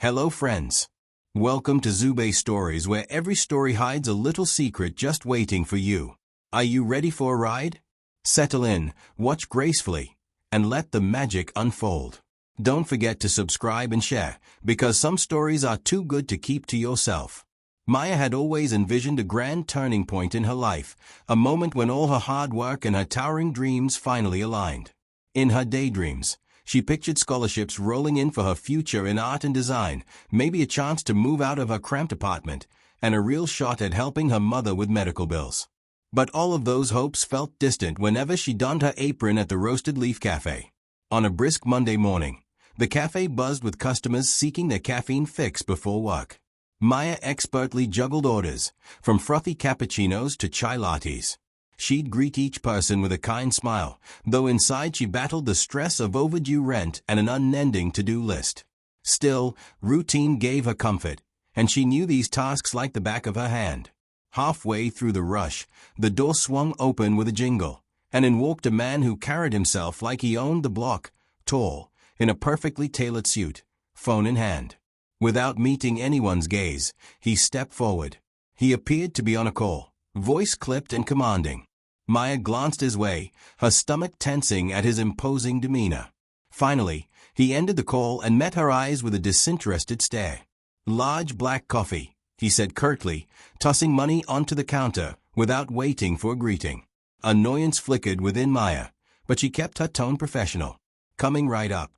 Hello friends. Welcome to Zube Stories, where every story hides a little secret just waiting for you. Are you ready for a ride? Settle in, watch gracefully, and let the magic unfold. Don't forget to subscribe and share, because some stories are too good to keep to yourself. Maya had always envisioned a grand turning point in her life, a moment when all her hard work and her towering dreams finally aligned. In her daydreams, she pictured scholarships rolling in for her future in art and design, maybe a chance to move out of her cramped apartment, and a real shot at helping her mother with medical bills. But all of those hopes felt distant whenever she donned her apron at the Roasted Leaf Cafe. On a brisk Monday morning, the cafe buzzed with customers seeking their caffeine fix before work. Maya expertly juggled orders, from frothy cappuccinos to chai lattes. She'd greet each person with a kind smile, though inside she battled the stress of overdue rent and an unending to-do list. Still, routine gave her comfort, and she knew these tasks like the back of her hand. Halfway through the rush, the door swung open with a jingle, and in walked a man who carried himself like he owned the block, tall, in a perfectly tailored suit, phone in hand. Without meeting anyone's gaze, he stepped forward. He appeared to be on a call, voice clipped and commanding. Maya glanced his way, her stomach tensing at his imposing demeanor. Finally, he ended the call and met her eyes with a disinterested stare. "Large black coffee," he said curtly, tossing money onto the counter without waiting for a greeting. Annoyance flickered within Maya, but she kept her tone professional. "Coming right up."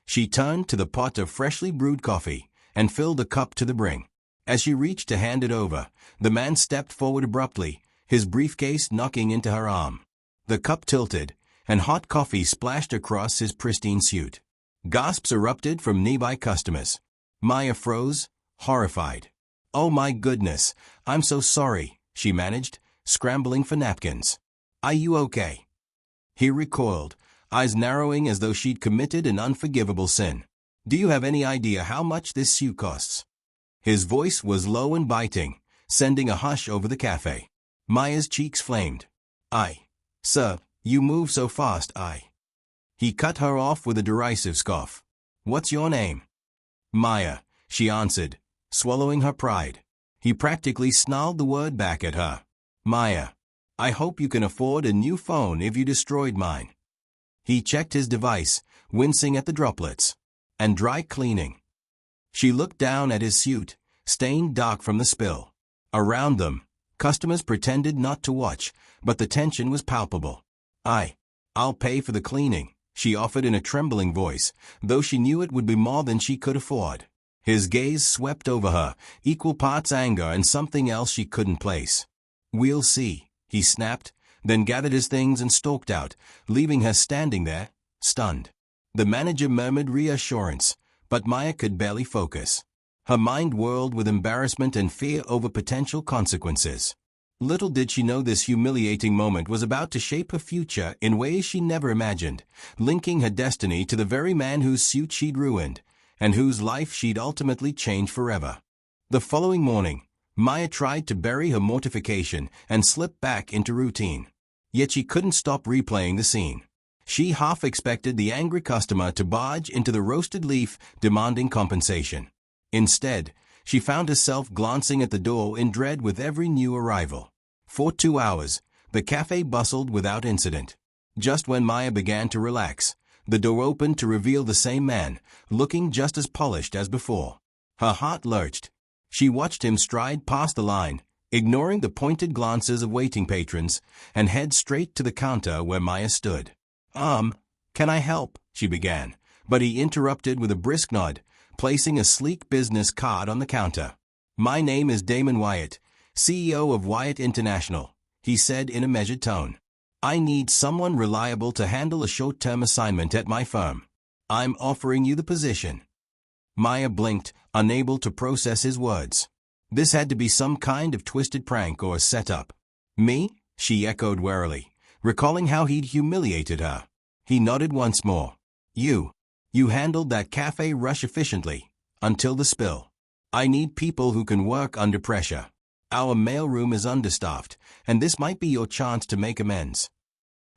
She turned to the pot of freshly brewed coffee and filled the cup to the brim. As she reached to hand it over, the man stepped forward abruptly, his briefcase knocking into her arm. The cup tilted, and hot coffee splashed across his pristine suit. Gasps erupted from nearby customers. Maya froze, horrified. "Oh my goodness, I'm so sorry," she managed, scrambling for napkins. "Are you okay?" He recoiled, eyes narrowing as though she'd committed an unforgivable sin. "Do you have any idea how much this suit costs?" His voice was low and biting, sending a hush over the cafe. Maya's cheeks flamed. Sir, you move so fast, He cut her off with a derisive scoff. "What's your name?" "Maya," she answered, swallowing her pride. He practically snarled the word back at her. "Maya, I hope you can afford a new phone if you destroyed mine." He checked his device, wincing at the droplets. "And dry cleaning." She looked down at his suit, stained dark from the spill. Around them, customers pretended not to watch, but the tension was palpable. "I'll pay for the cleaning," she offered in a trembling voice, though she knew it would be more than she could afford. His gaze swept over her, equal parts anger and something else she couldn't place. "We'll see," he snapped, then gathered his things and stalked out, leaving her standing there, stunned. The manager murmured reassurance, but Maya could barely focus. Her mind whirled with embarrassment and fear over potential consequences. Little did she know this humiliating moment was about to shape her future in ways she never imagined, linking her destiny to the very man whose suit she'd ruined, and whose life she'd ultimately changed forever. The following morning, Maya tried to bury her mortification and slip back into routine. Yet she couldn't stop replaying the scene. She half expected the angry customer to barge into the Roasted Leaf, demanding compensation. Instead, she found herself glancing at the door in dread with every new arrival. For 2 hours, the cafe bustled without incident. Just when Maya began to relax, the door opened to reveal the same man, looking just as polished as before. Her heart lurched. She watched him stride past the line, ignoring the pointed glances of waiting patrons, and head straight to the counter where Maya stood. Can I help?" she began, but he interrupted with a brisk nod, placing a sleek business card on the counter. "My name is Damon Wyatt, CEO of Wyatt International," he said in a measured tone. "I need someone reliable to handle a short-term assignment at my firm. I'm offering you the position." Maya blinked, unable to process his words. This had to be some kind of twisted prank or setup. "Me?" she echoed warily, recalling how he'd humiliated her. He nodded once more. You handled that cafe rush efficiently, until the spill. I need people who can work under pressure. Our mailroom is understaffed, and this might be your chance to make amends."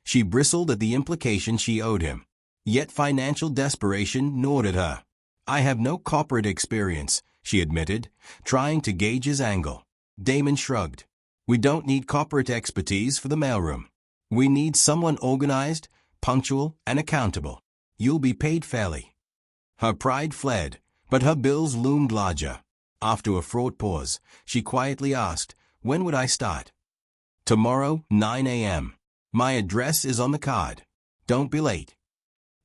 She bristled at the implication she owed him. Yet financial desperation gnawed at her. I have no corporate experience, she admitted, trying to gauge his angle. Damon shrugged. We don't need corporate expertise for the mailroom. We need someone organized, punctual, and accountable. You'll be paid fairly. Her pride fled, but her bills loomed larger. After a fraught pause, she quietly asked, when would I start? Tomorrow, 9 a.m. My address is on the card. Don't be late.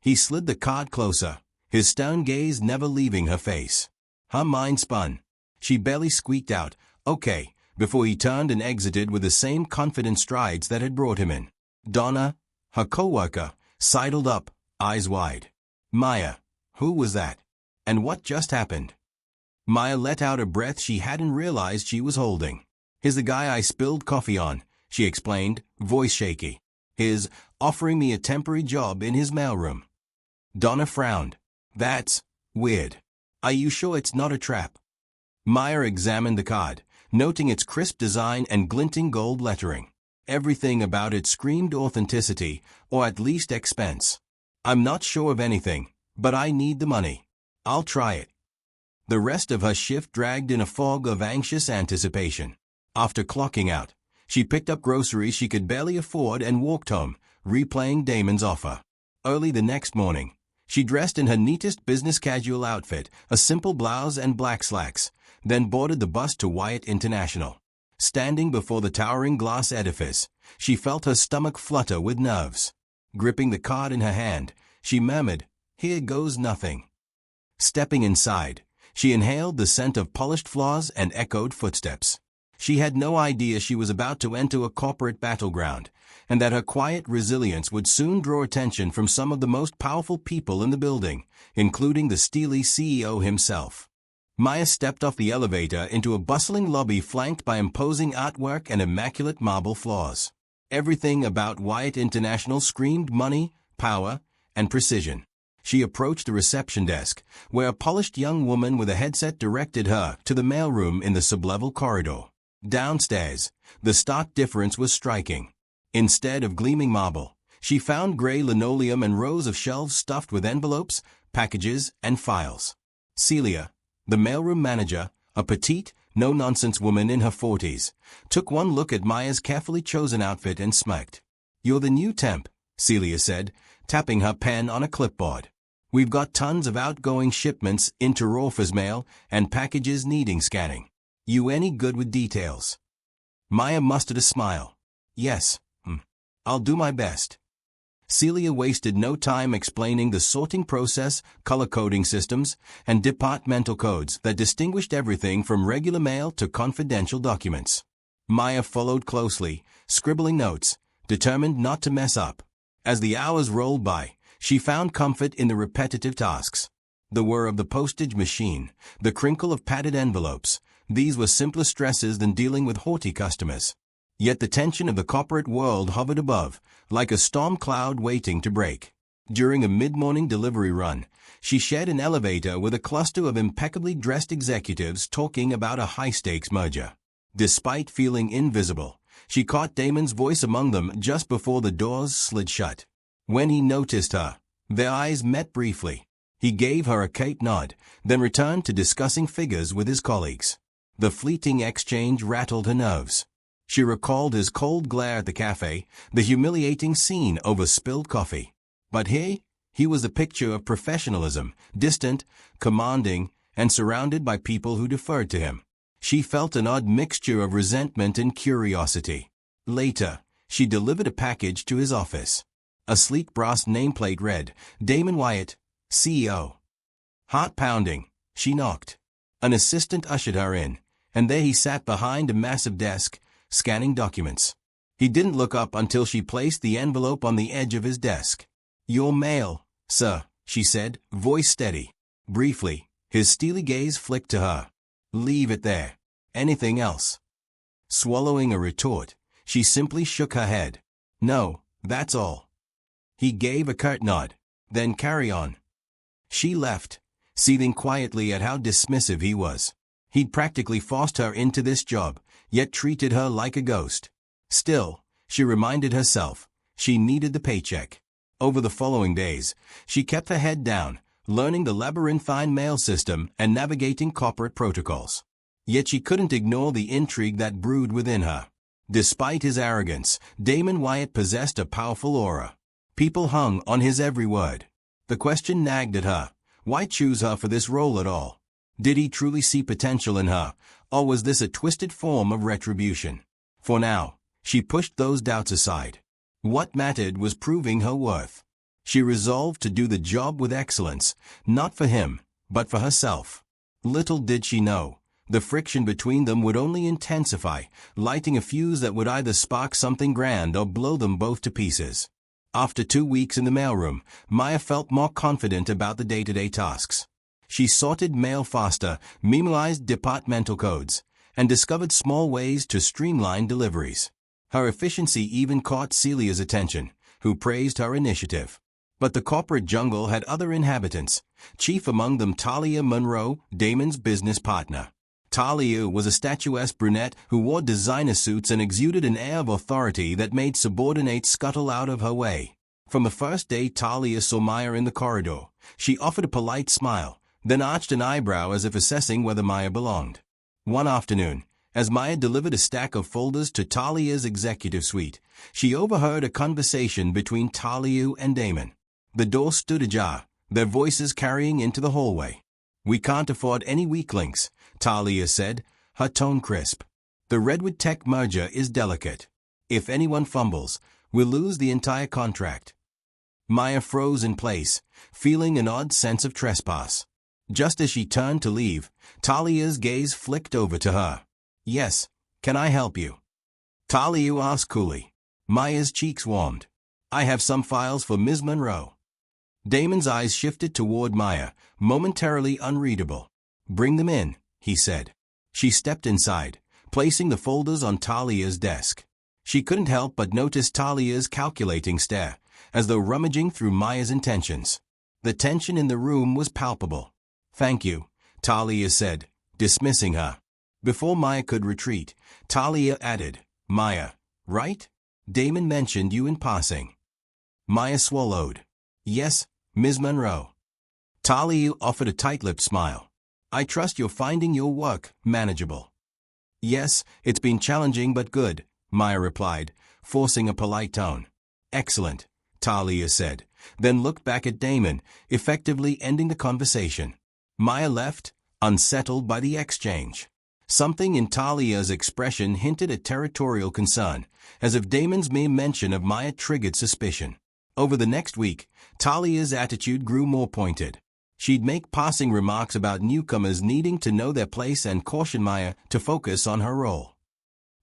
He slid the card closer, his stern gaze never leaving her face. Her mind spun. She barely squeaked out, okay, before he turned and exited with the same confident strides that had brought him in. Donna, her co-worker, sidled up, eyes wide. Maya, who was that? And what just happened? Maya let out a breath she hadn't realized she was holding. He's the guy I spilled coffee on, she explained, voice shaky. He's offering me a temporary job in his mailroom. Donna frowned. That's weird. Are you sure it's not a trap? Maya examined the card, noting its crisp design and glinting gold lettering. Everything about it screamed authenticity, or at least expense. I'm not sure of anything, but I need the money. I'll try it. The rest of her shift dragged in a fog of anxious anticipation. After clocking out, she picked up groceries she could barely afford and walked home, replaying Damon's offer. Early the next morning, she dressed in her neatest business casual outfit, a simple blouse and black slacks, then boarded the bus to Wyatt International. Standing before the towering glass edifice, she felt her stomach flutter with nerves. Gripping the card in her hand, she murmured, "Here goes nothing." Stepping inside, she inhaled the scent of polished floors and echoed footsteps. She had no idea she was about to enter a corporate battleground, and that her quiet resilience would soon draw attention from some of the most powerful people in the building, including the steely CEO himself. Maya stepped off the elevator into a bustling lobby flanked by imposing artwork and immaculate marble floors. Everything about Wyatt International screamed money, power, and precision. She approached the reception desk, where a polished young woman with a headset directed her to the mailroom in the sublevel corridor. Downstairs, the stark difference was striking. Instead of gleaming marble, she found gray linoleum and rows of shelves stuffed with envelopes, packages, and files. Celia, the mailroom manager, a petite, no-nonsense woman in her 40s, took one look at Maya's carefully chosen outfit and smirked. "You're the new temp," Celia said, tapping her pen on a clipboard. "We've got tons of outgoing shipments into Rolfer's mail and packages needing scanning. You any good with details?" Maya mustered a smile. "Yes, I'll do my best." Celia wasted no time explaining the sorting process, color-coding systems, and departmental codes that distinguished everything from regular mail to confidential documents. Maya followed closely, scribbling notes, determined not to mess up. As the hours rolled by, she found comfort in the repetitive tasks. The whir of the postage machine, the crinkle of padded envelopes, these were simpler stresses than dealing with haughty customers. Yet the tension of the corporate world hovered above, like a storm cloud waiting to break. During a mid-morning delivery run, she shared an elevator with a cluster of impeccably dressed executives talking about a high-stakes merger. Despite feeling invisible, she caught Damon's voice among them just before the doors slid shut. When he noticed her, their eyes met briefly. He gave her a cape nod, then returned to discussing figures with his colleagues. The fleeting exchange rattled her nerves. She recalled his cold glare at the café, the humiliating scene over spilled coffee. But he was a picture of professionalism, distant, commanding, and surrounded by people who deferred to him. She felt an odd mixture of resentment and curiosity. Later, she delivered a package to his office. A sleek brass nameplate read, "Damon Wyatt, CEO." Heart pounding, she knocked. An assistant ushered her in, and there he sat behind a massive desk, scanning documents. He didn't look up until she placed the envelope on the edge of his desk. "Your mail, sir," she said, voice steady. Briefly, his steely gaze flicked to her. "Leave it there. Anything else?" Swallowing a retort, she simply shook her head. "No, that's all." He gave a curt nod. "Then carry on." She left, seething quietly at how dismissive he was. He'd practically forced her into this job, yet treated her like a ghost. Still, she reminded herself, she needed the paycheck. Over the following days, she kept her head down, learning the labyrinthine mail system and navigating corporate protocols. Yet she couldn't ignore the intrigue that brewed within her. Despite his arrogance, Damon Wyatt possessed a powerful aura. People hung on his every word. The question nagged at her: why choose her for this role at all? Did he truly see potential in her, or was this a twisted form of retribution? For now, she pushed those doubts aside. What mattered was proving her worth. She resolved to do the job with excellence, not for him, but for herself. Little did she know, the friction between them would only intensify, lighting a fuse that would either spark something grand or blow them both to pieces. After 2 weeks in the mailroom, Maya felt more confident about the day-to-day tasks. She sorted mail faster, memorized departmental codes, and discovered small ways to streamline deliveries. Her efficiency even caught Celia's attention, who praised her initiative. But the corporate jungle had other inhabitants, chief among them Talia Monroe, Damon's business partner. Talia was a statuesque brunette who wore designer suits and exuded an air of authority that made subordinates scuttle out of her way. From the first day Talia saw Maya in the corridor, she offered a polite smile, then arched an eyebrow as if assessing whether Maya belonged. One afternoon, as Maya delivered a stack of folders to Talia's executive suite, she overheard a conversation between Talia and Damon. The door stood ajar, their voices carrying into the hallway. "We can't afford any weak links," Talia said, her tone crisp. "The Redwood Tech merger is delicate. If anyone fumbles, we'll lose the entire contract." Maya froze in place, feeling an odd sense of trespass. Just as she turned to leave, Talia's gaze flicked over to her. "Yes, can I help you?" Talia asked coolly. Maya's cheeks warmed. "I have some files for Ms. Monroe." Damon's eyes shifted toward Maya, momentarily unreadable. "Bring them in," he said. She stepped inside, placing the folders on Talia's desk. She couldn't help but notice Talia's calculating stare, as though rummaging through Maya's intentions. The tension in the room was palpable. "Thank you," Talia said, dismissing her. Before Maya could retreat, Talia added, "Maya, right? Damon mentioned you in passing." Maya swallowed. "Yes, Ms. Monroe." Talia offered a tight-lipped smile. "I trust you're finding your work manageable." "Yes, it's been challenging but good," Maya replied, forcing a polite tone. "Excellent," Talia said, then looked back at Damon, effectively ending the conversation. Maya left, unsettled by the exchange. Something in Talia's expression hinted at territorial concern, as if Damon's mere mention of Maya triggered suspicion. Over the next week, Talia's attitude grew more pointed. She'd make passing remarks about newcomers needing to know their place and caution Maya to focus on her role.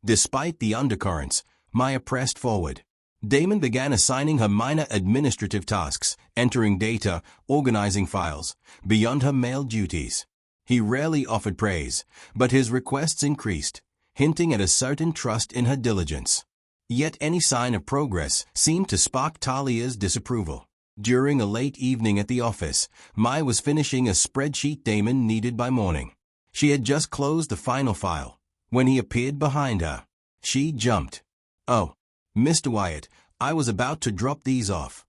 Despite the undercurrents, Maya pressed forward. Damon began assigning her minor administrative tasks, entering data, organizing files, beyond her mail duties. He rarely offered praise, but his requests increased, hinting at a certain trust in her diligence. Yet any sign of progress seemed to spark Talia's disapproval. During a late evening at the office, Maya was finishing a spreadsheet Damon needed by morning. She had just closed the final file, when he appeared behind her. She jumped. "Oh, Mr. Wyatt, I was about to drop these off."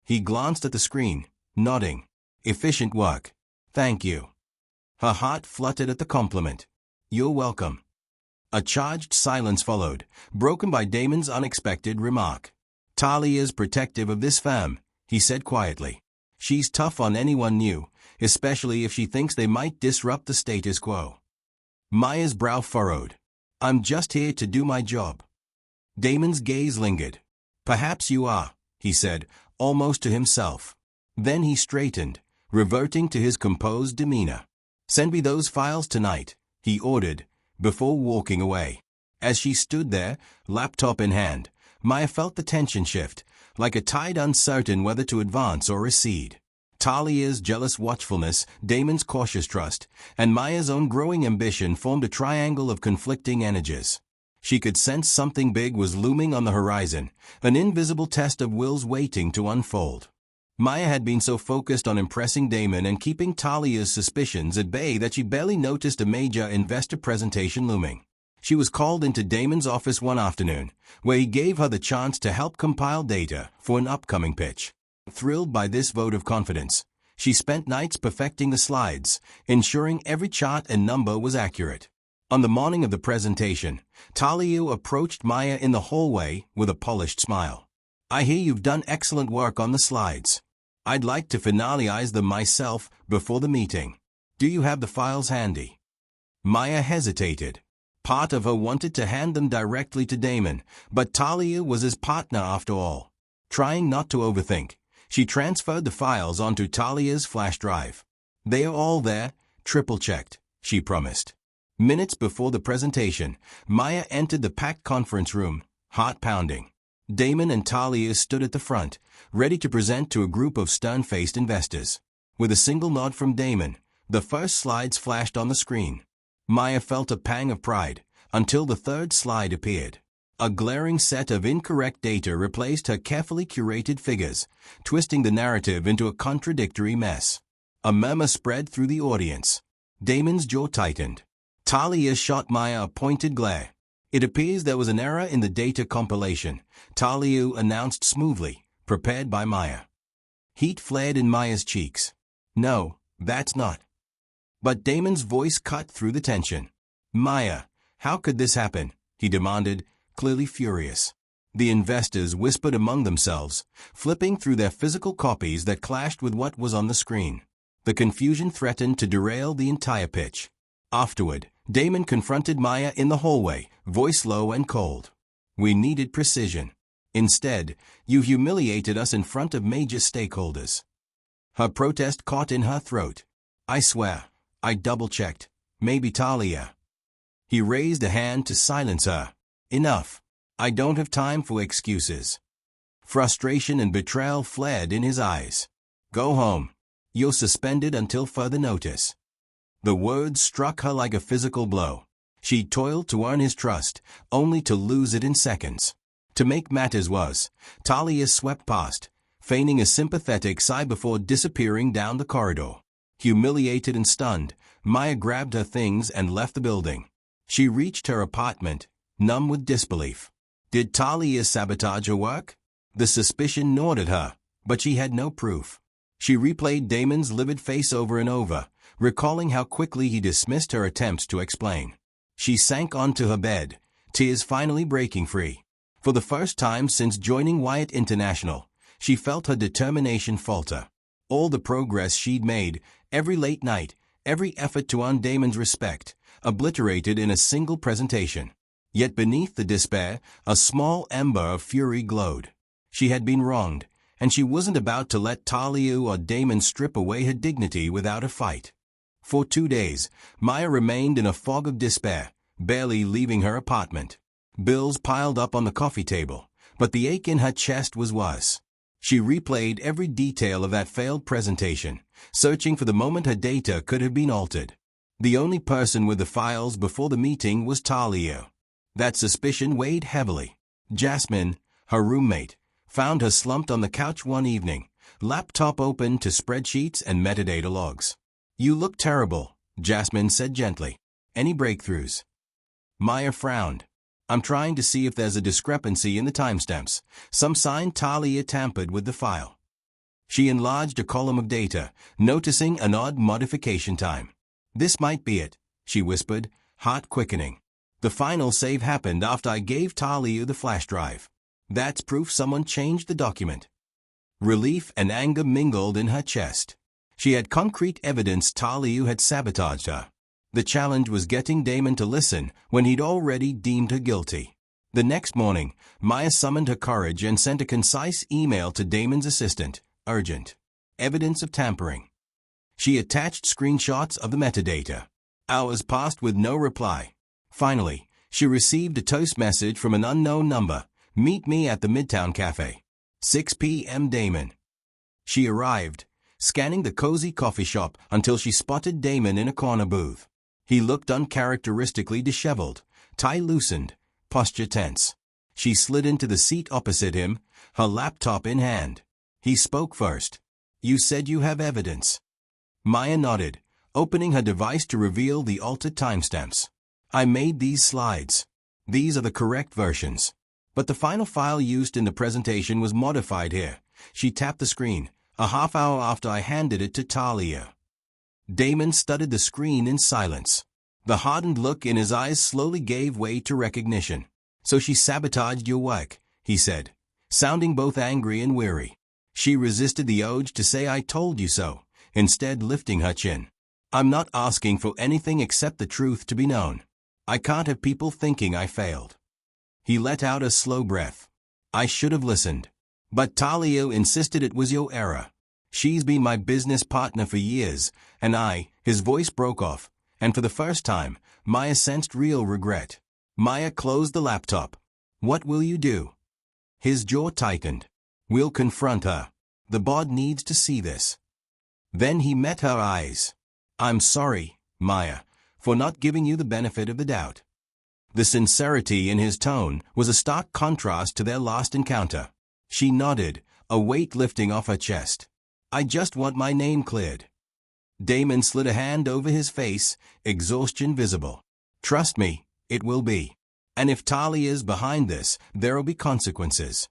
He glanced at the screen, nodding. "Efficient work. Thank you." Her heart fluttered at the compliment. "You're welcome." A charged silence followed, broken by Damon's unexpected remark. "Talia's protective of this firm," he said quietly. "She's tough on anyone new, especially if she thinks they might disrupt the status quo." Maya's brow furrowed. "I'm just here to do my job." Damon's gaze lingered. "Perhaps you are," he said, almost to himself. Then he straightened, reverting to his composed demeanor. "Send me those files tonight," he ordered, before walking away. As she stood there, laptop in hand, Maya felt the tension shift, like a tide uncertain whether to advance or recede. Talia's jealous watchfulness, Damon's cautious trust, and Maya's own growing ambition formed a triangle of conflicting energies. She could sense something big was looming on the horizon, an invisible test of wills waiting to unfold. Maya had been so focused on impressing Damon and keeping Talia's suspicions at bay that she barely noticed a major investor presentation looming. She was called into Damon's office one afternoon, where he gave her the chance to help compile data for an upcoming pitch. Thrilled by this vote of confidence, She spent nights perfecting the slides, ensuring every chart and number was accurate. On the morning of the presentation, Talia approached Maya in the hallway with a polished smile. "I hear you've done excellent work on the slides. I'd like to finalize them myself before the meeting. Do you have the files handy?" Maya hesitated. Part of her wanted to hand them directly to Damon, but Talia was his partner after all. Trying not to overthink, she transferred the files onto Talia's flash drive. "They are all there, triple-checked," she promised. Minutes before the presentation, Maya entered the packed conference room, heart pounding. Damon and Talia stood at the front, ready to present to a group of stern-faced investors. With a single nod from Damon, the first slides flashed on the screen. Maya felt a pang of pride, until the third slide appeared. A glaring set of incorrect data replaced her carefully curated figures, twisting the narrative into a contradictory mess. A murmur spread through the audience. Damon's jaw tightened. Talia shot Maya a pointed glare. "It appears there was an error in the data compilation," Talia announced smoothly, prepared by Maya. Heat flared in Maya's cheeks. "No, that's not." But Damon's voice cut through the tension. "Maya, how could this happen?" he demanded, clearly furious. The investors whispered among themselves, flipping through their physical copies that clashed with what was on the screen. The confusion threatened to derail the entire pitch. Afterward, Damon confronted Maya in the hallway, voice low and cold. "We needed precision. Instead, you humiliated us in front of major stakeholders." Her protest caught in her throat. "I swear, I double-checked. Maybe Talia." He raised a hand to silence her. "Enough. I don't have time for excuses." Frustration and betrayal flared in his eyes. "Go home. You're suspended until further notice." The words struck her like a physical blow. She toiled to earn his trust, only to lose it in seconds. To make matters worse, Talia swept past, feigning a sympathetic sigh before disappearing down the corridor. Humiliated and stunned, Maya grabbed her things and left the building. She reached her apartment, numb with disbelief. Did Talia sabotage her work? The suspicion gnawed at her, but she had no proof. She replayed Damon's livid face over and over, recalling how quickly he dismissed her attempts to explain. She sank onto her bed, tears finally breaking free. For the first time since joining Wyatt International, she felt her determination falter. All the progress she'd made, every late night, every effort to earn Damon's respect, obliterated in a single presentation. Yet beneath the despair, a small ember of fury glowed. She had been wronged, and she wasn't about to let Talia or Damon strip away her dignity without a fight. For 2 days, Maya remained in a fog of despair, barely leaving her apartment. Bills piled up on the coffee table, but the ache in her chest was worse. She replayed every detail of that failed presentation, searching for the moment her data could have been altered. The only person with the files before the meeting was Talia. That suspicion weighed heavily. Jasmine, her roommate, found her slumped on the couch one evening, laptop open to spreadsheets and metadata logs. "You look terrible," Jasmine said gently. "Any breakthroughs?" Maya frowned. "I'm trying to see if there's a discrepancy in the timestamps. Some sign Talia tampered with the file." She enlarged a column of data, noticing an odd modification time. "This might be it," she whispered, heart quickening. "The final save happened after I gave Talia the flash drive. That's proof someone changed the document." Relief and anger mingled in her chest. She had concrete evidence Talia had sabotaged her. The challenge was getting Damon to listen when he'd already deemed her guilty. The next morning, Maya summoned her courage and sent a concise email to Damon's assistant, urgent. Evidence of tampering. She attached screenshots of the metadata. Hours passed with no reply. Finally, she received a toast message from an unknown number. "Meet me at the Midtown Café. 6 p.m. Damon." She arrived, scanning the cozy coffee shop until she spotted Damon in a corner booth. He looked uncharacteristically disheveled, tie loosened, posture tense. She slid into the seat opposite him, her laptop in hand. He spoke first. "You said you have evidence." Maya nodded, opening her device to reveal the altered timestamps. "I made these slides. These are the correct versions. But the final file used in the presentation was modified here." She tapped the screen, a half hour after I handed it to Talia. Damon studied the screen in silence. The hardened look in his eyes slowly gave way to recognition. "So she sabotaged your work," he said, sounding both angry and weary. She resisted the urge to say "I told you so," instead lifting her chin. "I'm not asking for anything except the truth to be known. I can't have people thinking I failed." He let out a slow breath. "I should have listened. But Talia insisted it was your error. She's been my business partner for years, and his voice broke off, and for the first time, Maya sensed real regret. Maya closed the laptop. "What will you do?" His jaw tightened. "We'll confront her. The board needs to see this." Then he met her eyes. "I'm sorry, Maya, for not giving you the benefit of the doubt." The sincerity in his tone was a stark contrast to their last encounter. She nodded, a weight lifting off her chest. "I just want my name cleared." Damon slid a hand over his face, exhaustion visible. "Trust me, it will be. And if Talia's behind this, there'll be consequences."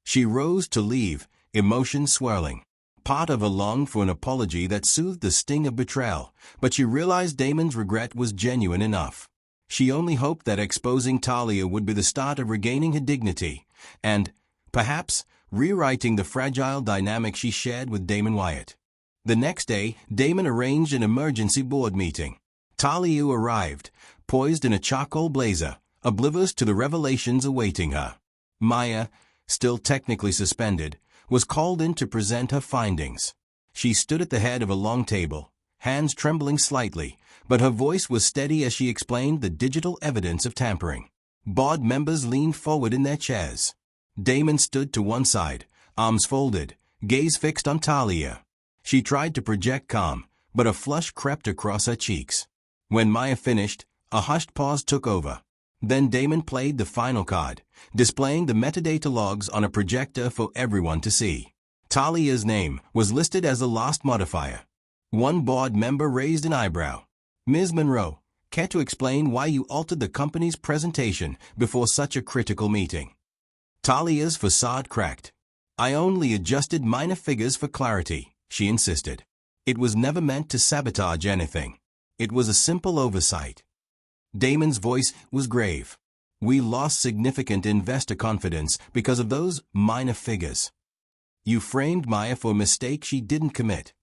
She rose to leave, emotions swirling. Part of her longed for an apology that soothed the sting of betrayal, but she realized Damon's regret was genuine enough. She only hoped that exposing Talia would be the start of regaining her dignity, and, perhaps, rewriting the fragile dynamic she shared with Damon Wyatt. The next day, Damon arranged an emergency board meeting. Talia arrived, poised in a charcoal blazer, oblivious to the revelations awaiting her. Maya, still technically suspended, was called in to present her findings. She stood at the head of a long table, hands trembling slightly, but her voice was steady as she explained the digital evidence of tampering. Board members leaned forward in their chairs. Damon stood to one side, arms folded, gaze fixed on Talia. She tried to project calm, but a flush crept across her cheeks. When Maya finished, a hushed pause took over. Then Damon played the final card, displaying the metadata logs on a projector for everyone to see. Talia's name was listed as the last modifier. One board member raised an eyebrow. "Ms. Monroe, care to explain why you altered the company's presentation before such a critical meeting?" Talia's facade cracked. "I only adjusted minor figures for clarity," she insisted. "It was never meant to sabotage anything. It was a simple oversight." Damon's voice was grave. "We lost significant investor confidence because of those minor figures. You framed Maya for a mistake she didn't commit."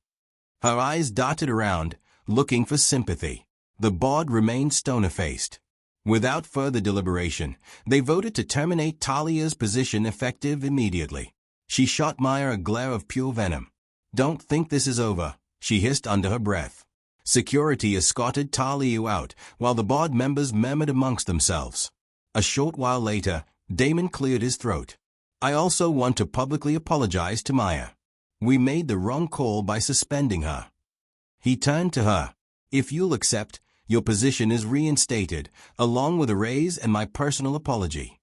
Her eyes darted around, looking for sympathy. The board remained stoner-faced. Without further deliberation, they voted to terminate Talia's position effective immediately. She shot Maya a glare of pure venom. "Don't think this is over," she hissed under her breath. Security escorted Talia out, while the board members murmured amongst themselves. A short while later, Damon cleared his throat. "I also want to publicly apologize to Maya. We made the wrong call by suspending her." He turned to her. "If you'll accept, your position is reinstated, along with a raise and my personal apology."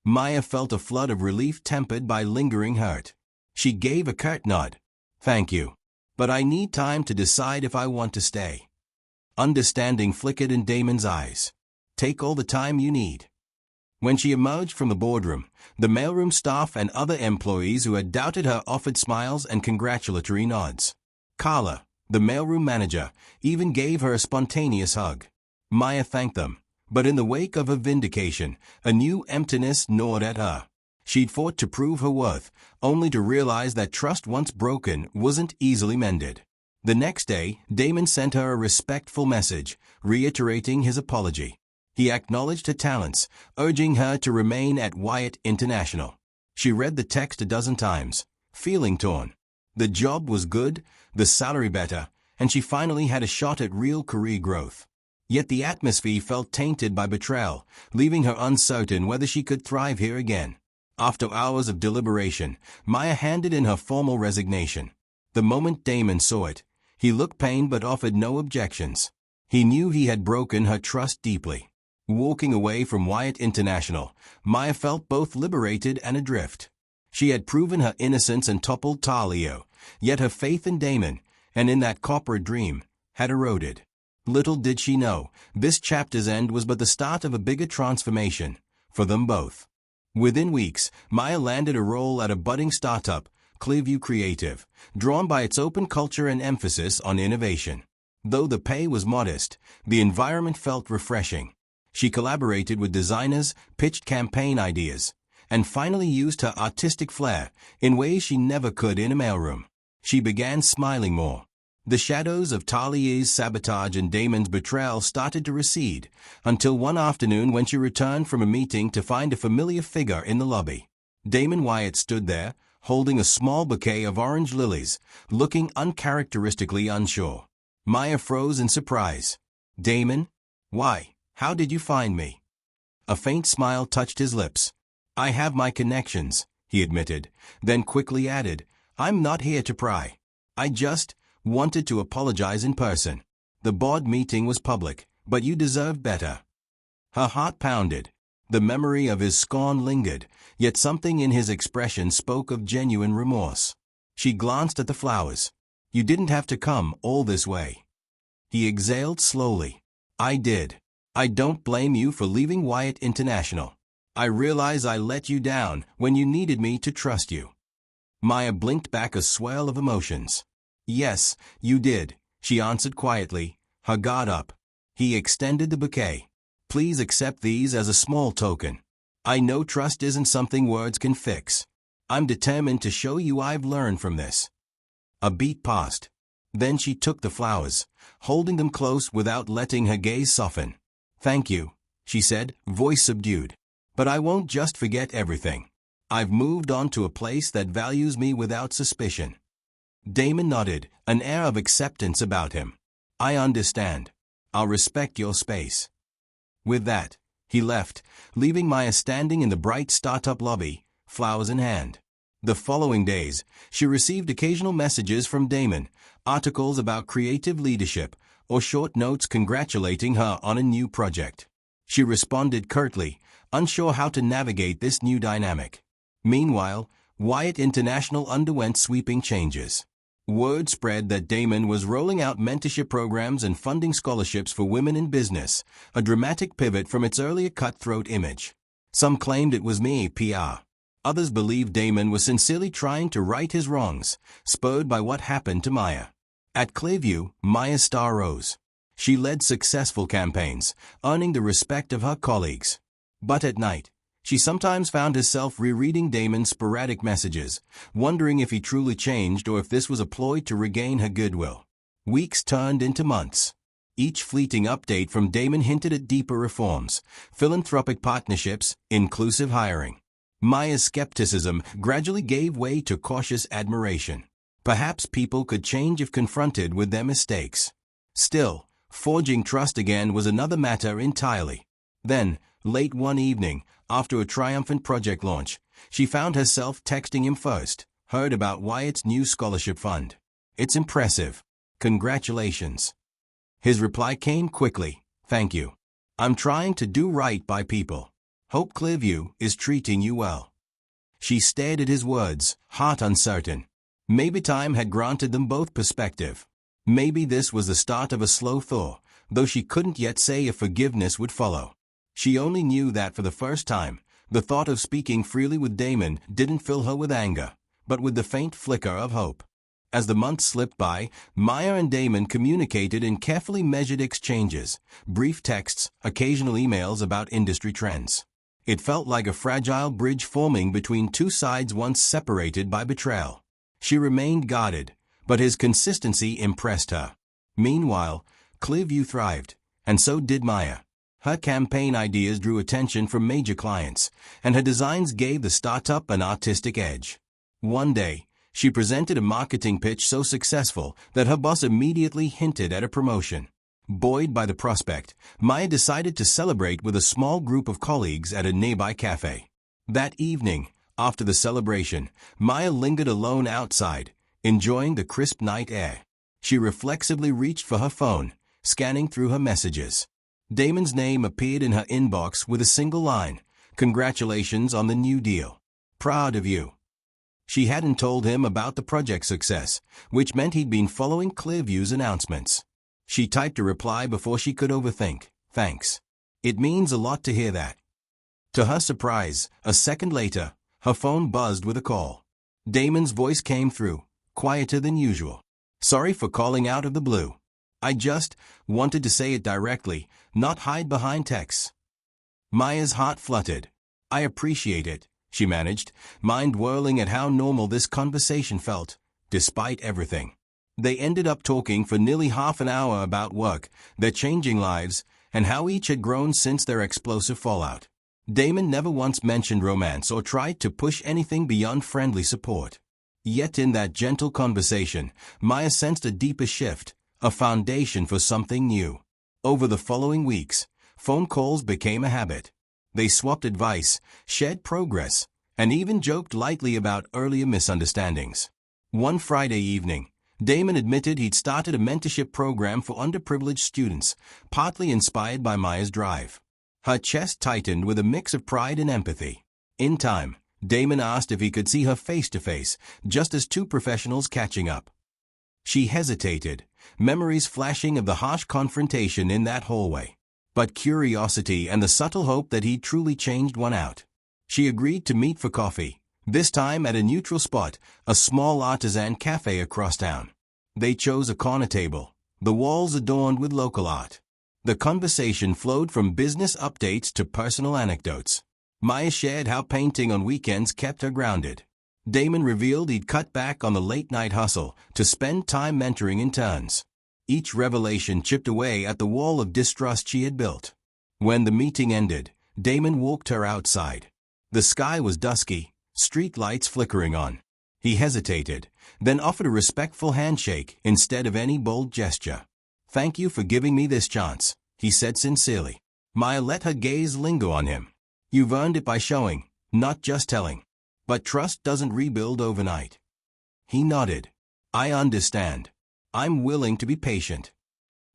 Maya felt a flood of relief tempered by lingering hurt. She gave a curt nod. "Thank you. But I need time to decide if I want to stay." Understanding flickered in Damon's eyes. "Take all the time you need." When she emerged from the boardroom, the mailroom staff and other employees who had doubted her offered smiles and congratulatory nods. Carla, the mailroom manager, even gave her a spontaneous hug. Maya thanked them, but in the wake of her vindication, a new emptiness gnawed at her. She'd fought to prove her worth, only to realize that trust once broken wasn't easily mended. The next day, Damon sent her a respectful message, reiterating his apology. He acknowledged her talents, urging her to remain at Wyatt International. She read the text a dozen times, feeling torn. The job was good, the salary better, and she finally had a shot at real career growth. Yet the atmosphere felt tainted by betrayal, leaving her uncertain whether she could thrive here again. After hours of deliberation, Maya handed in her formal resignation. The moment Damon saw it, he looked pained but offered no objections. He knew he had broken her trust deeply. Walking away from Wyatt International, Maya felt both liberated and adrift. She had proven her innocence and toppled Talia, yet her faith in Damon, and in that corporate dream, had eroded. Little did she know, this chapter's end was but the start of a bigger transformation, for them both. Within weeks, Maya landed a role at a budding startup, Clearview Creative, drawn by its open culture and emphasis on innovation. Though the pay was modest, the environment felt refreshing. She collaborated with designers, pitched campaign ideas, and finally used her artistic flair in ways she never could in a mailroom. She began smiling more. The shadows of Talia's sabotage and Damon's betrayal started to recede, until one afternoon when she returned from a meeting to find a familiar figure in the lobby. Damon Wyatt stood there, holding a small bouquet of orange lilies, looking uncharacteristically unsure. Maya froze in surprise. "Damon? Why, how did you find me?" A faint smile touched his lips. "I have my connections," he admitted, then quickly added, "I'm not here to pry. I just wanted to apologize in person. The board meeting was public, but you deserved better." Her heart pounded. The memory of his scorn lingered, yet something in his expression spoke of genuine remorse. She glanced at the flowers. "You didn't have to come all this way." He exhaled slowly. "I did. I don't blame you for leaving Wyatt International. I realize I let you down when you needed me to trust you." Maya blinked back a swell of emotions. "Yes, you did," she answered quietly, her guard up. He extended the bouquet. "Please accept these as a small token. I know trust isn't something words can fix. I'm determined to show you I've learned from this." A beat passed. Then she took the flowers, holding them close without letting her gaze soften. "Thank you," she said, voice subdued. "But I won't just forget everything. I've moved on to a place that values me without suspicion." Damon nodded, an air of acceptance about him. "I understand. I'll respect your space." With that, he left, leaving Maya standing in the bright startup lobby, flowers in hand. The following days, she received occasional messages from Damon, articles about creative leadership, or short notes congratulating her on a new project. She responded curtly, unsure how to navigate this new dynamic. Meanwhile, Wyatt International underwent sweeping changes. Word spread that Damon was rolling out mentorship programs and funding scholarships for women in business, a dramatic pivot from its earlier cutthroat image. Some claimed it was mere PR. Others believed Damon was sincerely trying to right his wrongs, spurred by what happened to Maya. At Clearview, Maya's star rose. She led successful campaigns, earning the respect of her colleagues. But at night, she sometimes found herself rereading Damon's sporadic messages, wondering if he truly changed or if this was a ploy to regain her goodwill. Weeks turned into months. Each fleeting update from Damon hinted at deeper reforms, philanthropic partnerships, inclusive hiring. Maya's skepticism gradually gave way to cautious admiration. Perhaps people could change if confronted with their mistakes. Still, forging trust again was another matter entirely. Then, late one evening, after a triumphant project launch, she found herself texting him first, heard about Wyatt's new scholarship fund. "It's impressive. Congratulations." His reply came quickly, "Thank you. I'm trying to do right by people. Hope Clearview is treating you well." She stared at his words, heart uncertain. Maybe time had granted them both perspective. Maybe this was the start of a slow thaw, though she couldn't yet say if forgiveness would follow. She only knew that for the first time, the thought of speaking freely with Damon didn't fill her with anger, but with the faint flicker of hope. As the months slipped by, Maya and Damon communicated in carefully measured exchanges, brief texts, occasional emails about industry trends. It felt like a fragile bridge forming between two sides once separated by betrayal. She remained guarded, but his consistency impressed her. Meanwhile, Clearview thrived, and so did Maya. Her campaign ideas drew attention from major clients, and her designs gave the startup an artistic edge. One day, she presented a marketing pitch so successful that her boss immediately hinted at a promotion. Buoyed by the prospect, Maya decided to celebrate with a small group of colleagues at a nearby café. That evening, after the celebration, Maya lingered alone outside, enjoying the crisp night air. She reflexively reached for her phone, scanning through her messages. Damon's name appeared in her inbox with a single line, "Congratulations on the new deal. Proud of you." She hadn't told him about the project's success, which meant he'd been following Clearview's announcements. She typed a reply before she could overthink, "Thanks. It means a lot to hear that." To her surprise, a second later, her phone buzzed with a call. Damon's voice came through, quieter than usual. Sorry for calling out of the blue. I just wanted to say it directly, not hide behind texts. Maya's heart fluttered. I appreciate it, she managed, mind whirling at how normal this conversation felt, despite everything. They ended up talking for nearly half an hour about work, their changing lives, and how each had grown since their explosive fallout. Damon never once mentioned romance or tried to push anything beyond friendly support. Yet in that gentle conversation, Maya sensed a deeper shift, a foundation for something new. Over the following weeks, phone calls became a habit. They swapped advice, shared progress, and even joked lightly about earlier misunderstandings. One Friday evening, Damon admitted he'd started a mentorship program for underprivileged students, partly inspired by Maya's drive. Her chest tightened with a mix of pride and empathy. In time, Damon asked if he could see her face to face, just as two professionals catching up. She hesitated, memories flashing of the harsh confrontation in that hallway. But curiosity and the subtle hope that he'd truly changed won out. She agreed to meet for coffee, this time at a neutral spot, a small artisan café across town. They chose a corner table, the walls adorned with local art. The conversation flowed from business updates to personal anecdotes. Maya shared how painting on weekends kept her grounded. Damon revealed he'd cut back on the late-night hustle to spend time mentoring interns. Each revelation chipped away at the wall of distrust she had built. When the meeting ended, Damon walked her outside. The sky was dusky, street lights flickering on. He hesitated, then offered a respectful handshake instead of any bold gesture. "Thank you for giving me this chance," he said sincerely. Maya let her gaze linger on him. "You've earned it by showing, not just telling. But trust doesn't rebuild overnight." He nodded. "I understand. I'm willing to be patient."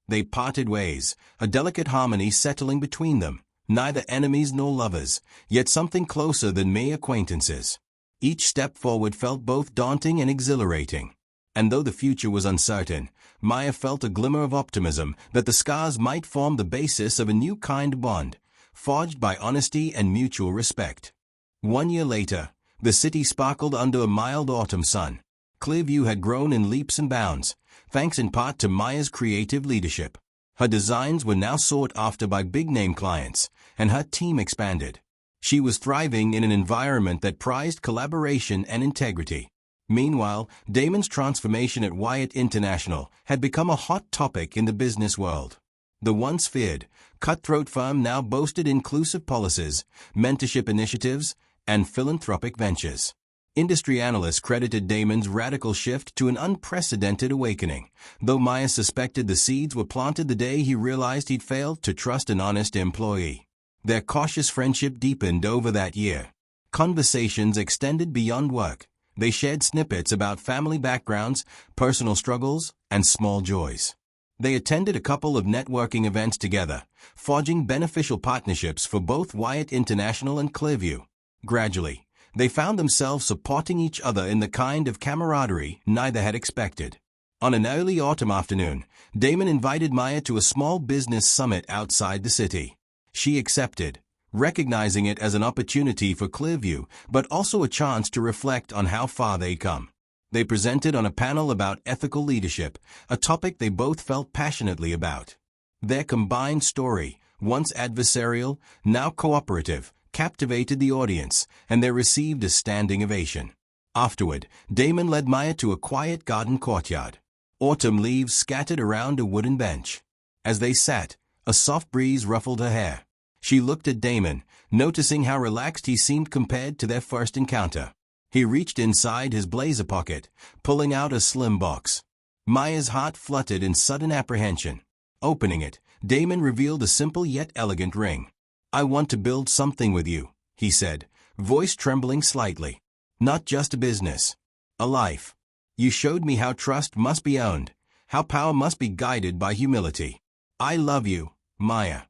They parted ways, a delicate harmony settling between them, neither enemies nor lovers, yet something closer than mere acquaintances. Each step forward felt both daunting and exhilarating. And though the future was uncertain, Maya felt a glimmer of optimism that the scars might form the basis of a new kind of bond, forged by honesty and mutual respect. 1 year later, the city sparkled under a mild autumn sun. Clearview had grown in leaps and bounds, thanks in part to Maya's creative leadership. Her designs were now sought after by big-name clients, and her team expanded. She was thriving in an environment that prized collaboration and integrity. Meanwhile, Damon's transformation at Wyatt International had become a hot topic in the business world. The once feared, cutthroat firm now boasted inclusive policies, mentorship initiatives, and philanthropic ventures. Industry analysts credited Damon's radical shift to an unprecedented awakening, though Maya suspected the seeds were planted the day he realized he'd failed to trust an honest employee. Their cautious friendship deepened over that year. Conversations extended beyond work. They shared snippets about family backgrounds, personal struggles, and small joys. They attended a couple of networking events together, forging beneficial partnerships for both Wyatt International and Clearview. Gradually, they found themselves supporting each other in the kind of camaraderie neither had expected. On an early autumn afternoon, Damon invited Maya to a small business summit outside the city. She accepted, recognizing it as an opportunity for Clearview, but also a chance to reflect on how far they'd come. They presented on a panel about ethical leadership, a topic they both felt passionately about. Their combined story, once adversarial, now cooperative, captivated the audience, and they received a standing ovation. Afterward, Damon led Maya to a quiet garden courtyard. Autumn leaves scattered around a wooden bench. As they sat, a soft breeze ruffled her hair. She looked at Damon, noticing how relaxed he seemed compared to their first encounter. He reached inside his blazer pocket, pulling out a slim box. Maya's heart fluttered in sudden apprehension. Opening it, Damon revealed a simple yet elegant ring. "I want to build something with you," he said, voice trembling slightly. "Not just a business. A life. You showed me how trust must be owned, how power must be guided by humility. I love you, Maya."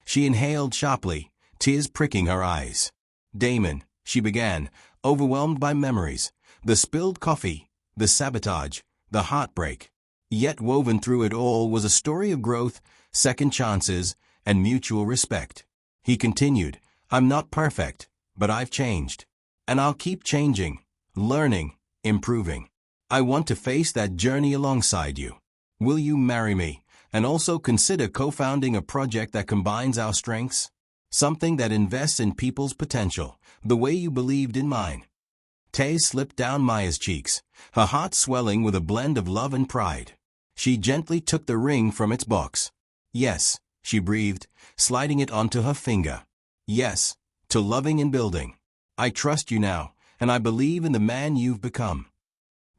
She inhaled sharply, tears pricking her eyes. "Damon," she began, overwhelmed by memories, the spilled coffee, the sabotage, the heartbreak. Yet woven through it all was a story of growth, second chances, and mutual respect. He continued, "I'm not perfect, but I've changed. And I'll keep changing, learning, improving. I want to face that journey alongside you. Will you marry me, and also consider co-founding a project that combines our strengths? Something that invests in people's potential, the way you believed in mine. Tears slipped down Maya's cheeks, her heart swelling with a blend of love and pride. She gently took the ring from its box. Yes, she breathed, sliding it onto her finger. Yes, to loving and building. I trust you now, and I believe in the man you've become.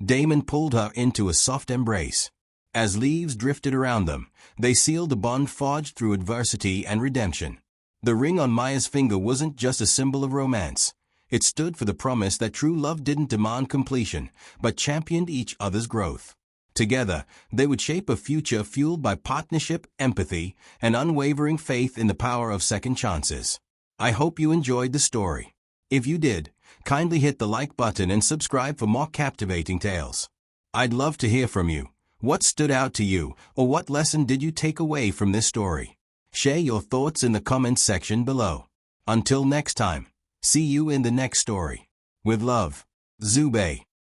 Damon pulled her into a soft embrace. As leaves drifted around them, they sealed a bond forged through adversity and redemption. The ring on Maya's finger wasn't just a symbol of romance. It stood for the promise that true love didn't demand completion, but championed each other's growth. Together, they would shape a future fueled by partnership, empathy, and unwavering faith in the power of second chances. I hope you enjoyed the story. If you did, kindly hit the like button and subscribe for more captivating tales. I'd love to hear from you. What stood out to you, or what lesson did you take away from this story? Share your thoughts in the comments section below. Until next time, see you in the next story. With love, Zubay.